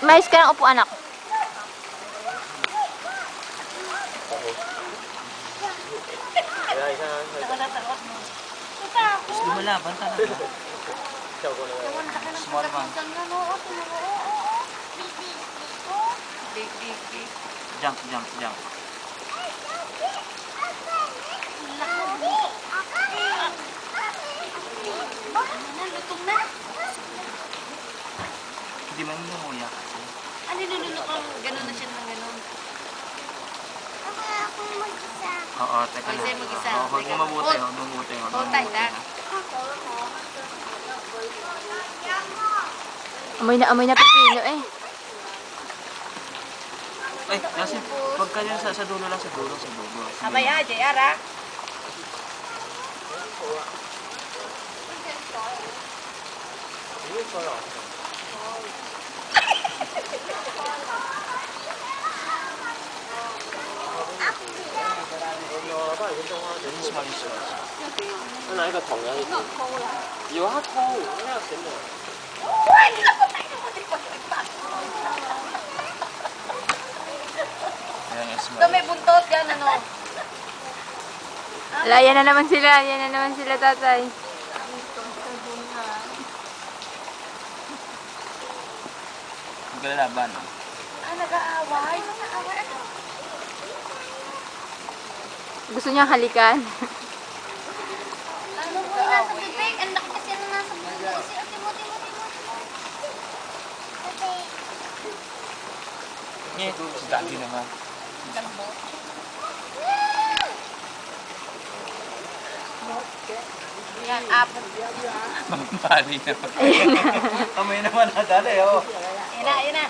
Mais ka ng upo, anak. Mas lumalaban talaga. Small man. Jump, jump, jump. Lutong na. Hindi man lumuya kasi. Ano nilulok ang gano'n na siya ng gano'n? Ako mag-isa. Oo, teka Ay, na. sa'yo mag-isa. Oo, huwag Teka. mo mabuti, huwag mo mabuti. Hold tight, ha? Amoy na pipino eh. Ay, kasi huwag ka dyan sa dulo lang, sa dulo. Sabay ha, JR ha? Ito may buntot yan, ano? Ala, yan na naman sila, tatay. Huwag ka lalaban. Ah, nag-aaway? Nag-aaway ano? Gusto niya halikan. Ano po yung nasa bibig? Ang laki kasi ano nasa bibig. Timo. Si Daddy naman. Yan, apple. Mampali naman. Amoy naman na dali, oh. Yan na.